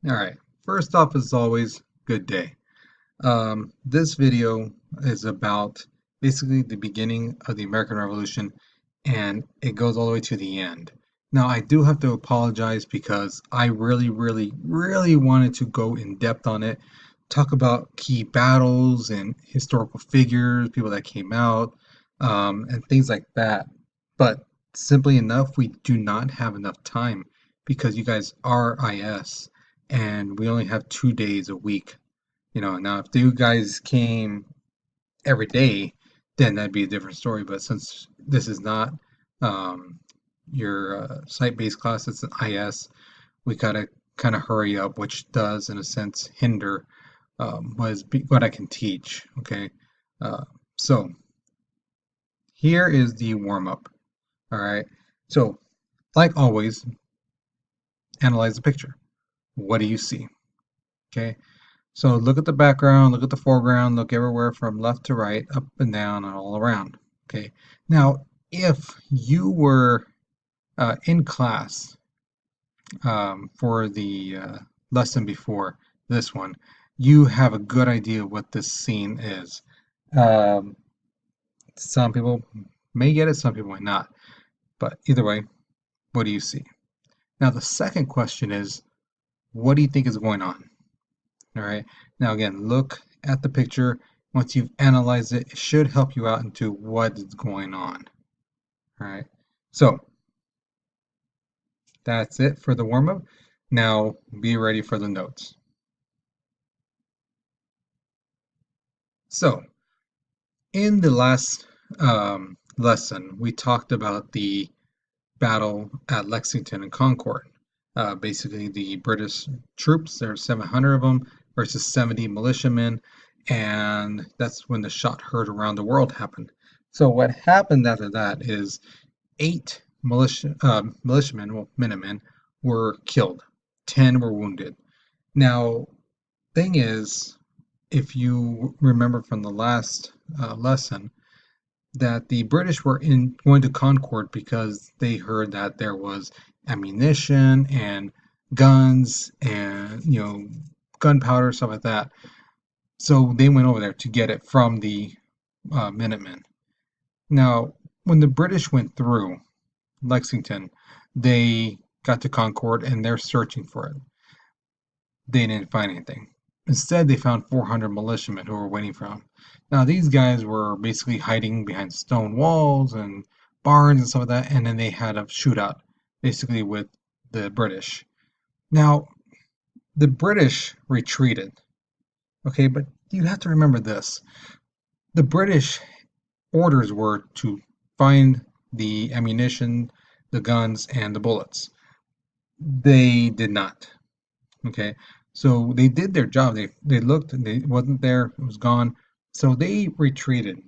All right. First off, as always, good day. This video is about basically the beginning of the American Revolution and it goes all the way to the end. Now, I do have to apologize because I really wanted to go in depth on it, talk about key battles and historical figures, people that came out, and things like that. But simply enough, we do not have enough time because you guys are IS and we only have 2 days a week. Now if you guys came every day, then that'd be a different story. But since this is not um, your site-based class, it's an IS, we gotta kind of hurry up, which does, in a sense, hinder what I can teach. Okay, uh, so here is the warm-up. All right, so like always, analyze the picture. What do you see? Okay, so look at the background, look at the foreground, look everywhere from left to right, up and down, and all around. Okay. Now, if you were in class for the lesson before this one, you have a good idea what this scene is. Um, some people may get it, some people might not. But either way, what do you see? Now, the second question is, what do you think is going on? All right. Now again, look at the picture. Once you've analyzed it, it should help you out into what is going on. All right. So that's it for the warm-up. Now be ready for the notes. So in the last lesson, we talked about the battle at Lexington and Concord. Basically, the British troops, there are 700 of them versus 70 militiamen, and that's when the shot heard around the world happened. So what happened after that is eight militiamen, well, Minutemen, were killed. 10 were wounded. Now, thing is, if you remember from the last lesson, that the British were in going to Concord because they heard that there was ammunition and guns and gunpowder, stuff like that. So they went over there to get it from the Minutemen. Now, when the British went through Lexington, they got to Concord and they're searching for it. They didn't find anything. Instead, they found 400 militiamen who were waiting for them. Now, these guys were basically hiding behind stone walls and barns and stuff like that, and then they had a shootout, basically with the British. Now, the British retreated, okay, but you have to remember this. The British orders were to find the ammunition, the guns, and the bullets. They did not. Okay, so they did their job. They looked, and it wasn't there. It was gone. So they retreated.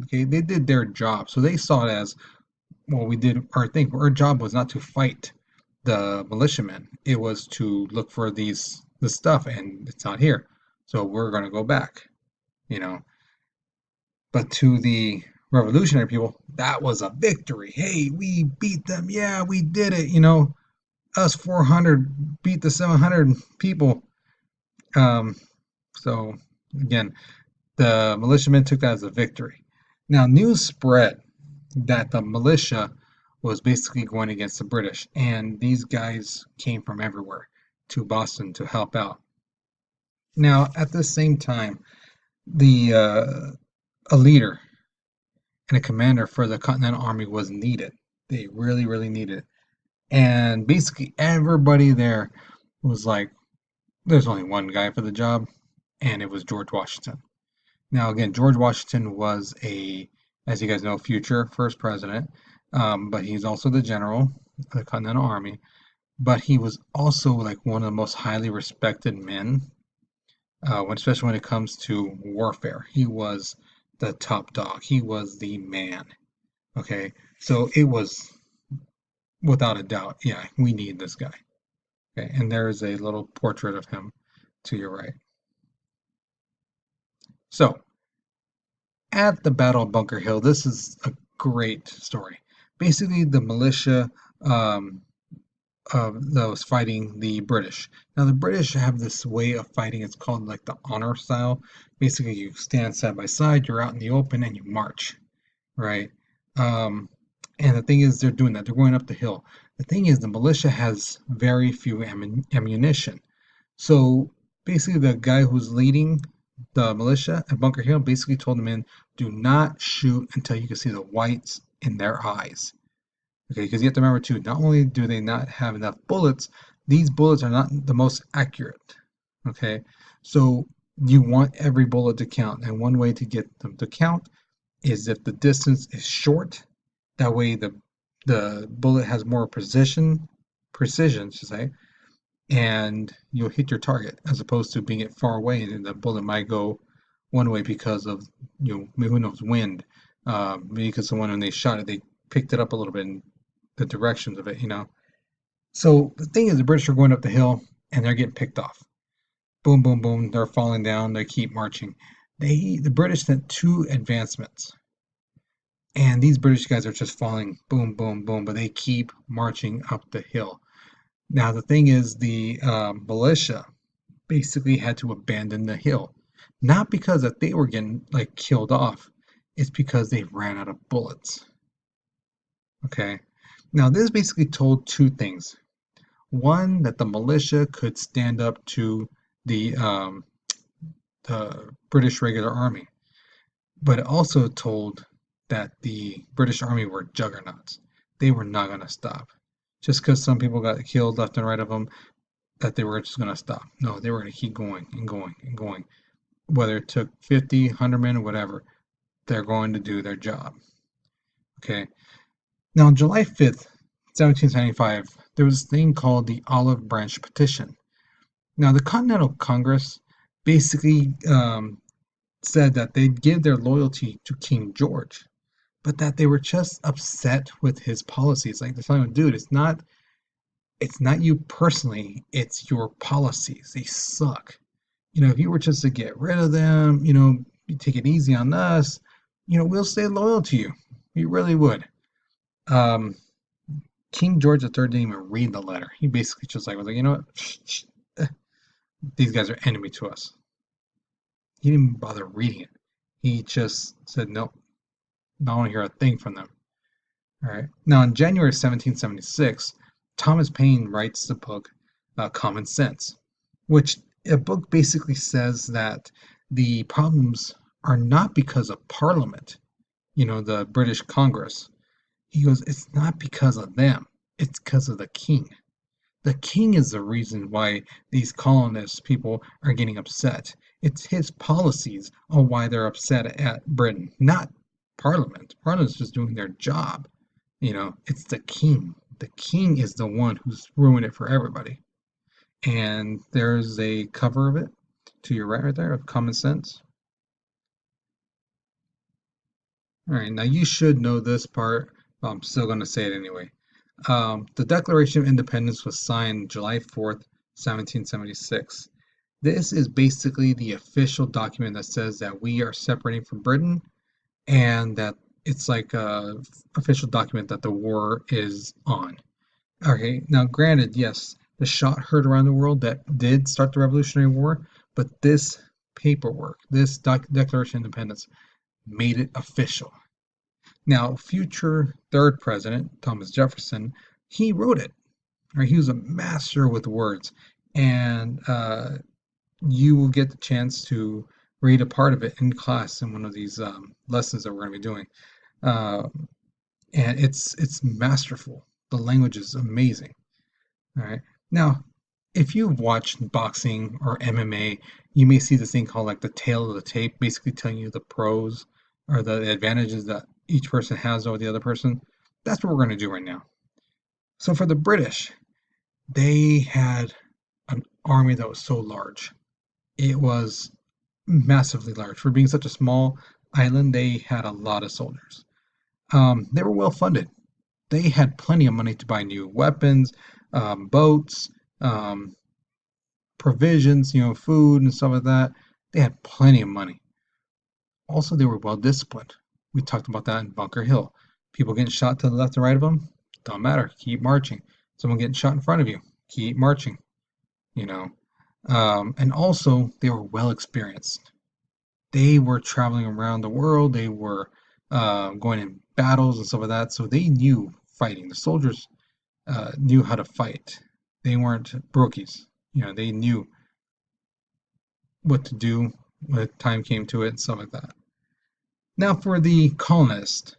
Okay, they did their job. So they saw it as, well, we did our thing. Our job was not to fight the militiamen. It was to look for the stuff, and it's not here. So we're gonna go back. You know. But to the revolutionary people, that was a victory. Hey, we beat them. Yeah, we did it. Us 400 beat the 700 people. Um, so again, the militiamen took that as a victory. Now, news spread that the militia was basically going against the British, and these guys came from everywhere to Boston to help out. Now, at the same time, the a leader and a commander for the Continental Army was needed. They really needed it. And basically, everybody there was like, there's only one guy for the job, and it was George Washington. Now, again, George Washington was as you guys know, future first president, but he's also the general of the Continental Army. But he was also like one of the most highly respected men, especially when it comes to warfare. He was the top dog. He was the man. Okay, so it was without a doubt, yeah, we need this guy. Okay, and there is a little portrait of him to your right. So, at the Battle of Bunker Hill, this is a great story. Basically, the militia um, that was fighting the British. Now the British have this way of fighting. It's called like the honor style. Basically, you stand side by side, you're out in the open, and you march, right? Um, and the thing is, they're doing that. They're going up the hill. The thing is, the militia has very few ammunition. So basically, the guy who's leading the militia at Bunker Hill basically told the men, "Do not shoot until you can see the whites in their eyes." Okay, because you have to remember too, not only do they not have enough bullets, these bullets are not the most accurate. Okay, so you want every bullet to count, and one way to get them to count is if the distance is short. That way, the bullet has more precision, should say, and you'll hit your target as opposed to being it far away, and the bullet might go one way because of who knows wind. Maybe because the one when they shot it, they picked it up a little bit in the directions of it. So the thing is, the British are going up the hill and they're getting picked off. Boom, boom, boom. They're falling down. They keep marching. The British sent two advancements, and these British guys are just falling. Boom, boom, boom. But they keep marching up the hill. Now the thing is, the militia basically had to abandon the hill, not because that they were getting like killed off. It's because they ran out of bullets. Okay. Now this basically told two things. One, that the militia could stand up to the um, the British regular army, but it also told that the British army were juggernauts. They were not going to stop. Just because some people got killed left and right of them, that they were just going to stop. No, they were going to keep going and going and going. Whether it took 50, 100 men, or whatever, they're going to do their job. Okay. Now, on July 5th, 1775, there was this thing called the Olive Branch Petition. Now, the Continental Congress basically said that they'd give their loyalty to King George, but that they were just upset with his policies. Like they're telling him, dude, it's not you personally, it's your policies. They suck. If you were just to get rid of them, you take it easy on us, we'll stay loyal to you. We really would. Um, King George III didn't even read the letter. He basically just was like, you know what? These guys are enemy to us. He didn't even bother reading it. He just said, nope, not want to hear a thing from them. All right. Now, in January 1776, Thomas Paine writes the book Common Sense, which a book basically says that the problems are not because of Parliament, the British Congress. He goes, it's not because of them, it's because of the king. The king is the reason why these colonist people are getting upset. It's his policies on why they're upset at Britain, not Parliament. Parliament's just doing their job. It's the king. The king is the one who's ruined it for everybody. And there's a cover of it to your right there of Common Sense. All right, now you should know this part, but I'm still going to say it anyway. The Declaration of Independence was signed July 4th, 1776. This is basically the official document that says that we are separating from Britain and that it's like a official document that the war is on. Okay, now granted, yes, the shot heard around the world that did start the Revolutionary War, but this paperwork, this Declaration of Independence, made it official. Now, future third president, Thomas Jefferson, he wrote it. Right? He was a master with words, and you will get the chance to read a part of it in class in one of these lessons that we're going to be doing. Uh, and it's masterful. The language is amazing. All right. Now, if you've watched boxing or MMA, you may see this thing called like the tail of the tape, basically telling you the pros or the advantages that each person has over the other person. That's what we're going to do right now. So for the British, they had an army that was so large. It was massively large. For being such a small island, they had a lot of soldiers. They were well funded. They had plenty of money to buy new weapons, boats, um, provisions, food and stuff like that. They had plenty of money. Also, they were well disciplined. We talked about that in Bunker Hill. People getting shot to the left and right of them, don't matter. Keep marching. Someone getting shot in front of you, keep marching, you know. And also, they were well experienced. They were traveling around the world. They were going in battles and stuff like that. So they knew fighting. The soldiers knew how to fight. They weren't brookies. They knew what to do when time came to it and stuff like that. Now, for the colonists,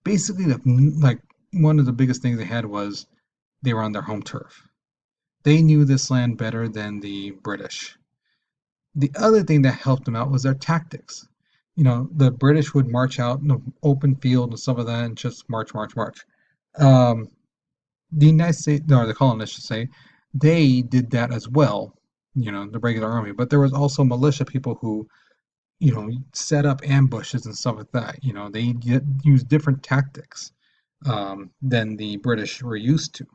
basically, like one of the biggest things they had was they were on their home turf. They knew this land better than the British. The other thing that helped them out was their tactics. The British would march out in the open field and stuff like that and just march, march, march. Um, the United States, or the colonists should say, they did that as well, the regular army. But there was also militia people who, set up ambushes and stuff like that. They used different tactics than the British were used to.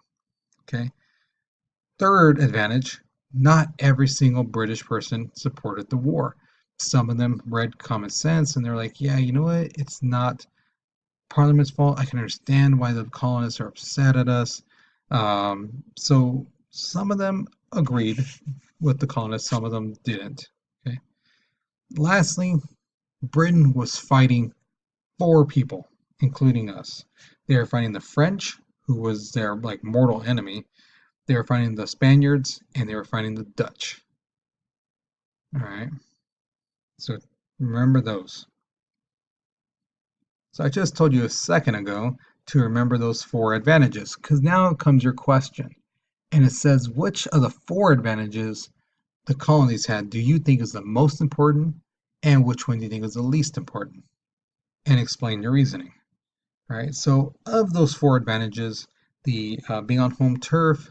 Okay. Third advantage, not every single British person supported the war. Some of them read common sense and they're like, yeah, you know what? It's not Parliament's fault. I can understand why the colonists are upset at us. So some of them agreed with the colonists, some of them didn't. Okay. Lastly, Britain was fighting for people, including us. They were fighting the French, who was their like mortal enemy. They were fighting the Spaniards, and they were fighting the Dutch. All right. So remember those. So I just told you a second ago to remember those four advantages, because now comes your question. And it says, which of the four advantages the colonies had do you think is the most important, and which one do you think is the least important? And explain your reasoning. All right. So of those four advantages, the being on home turf,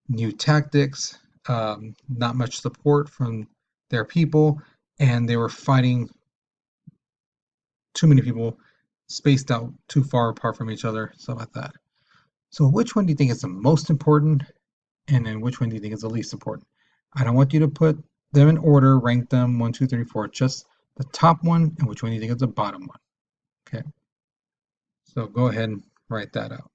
new tactics, not much support from their people, and they were fighting too many people spaced out too far apart from each other, stuff like that. So which one do you think is the most important, and then which one do you think is the least important? I don't want you to put them in order, rank them one, two, three, four, just the top one and which one do you think is the bottom one. Okay. So go ahead and write that out.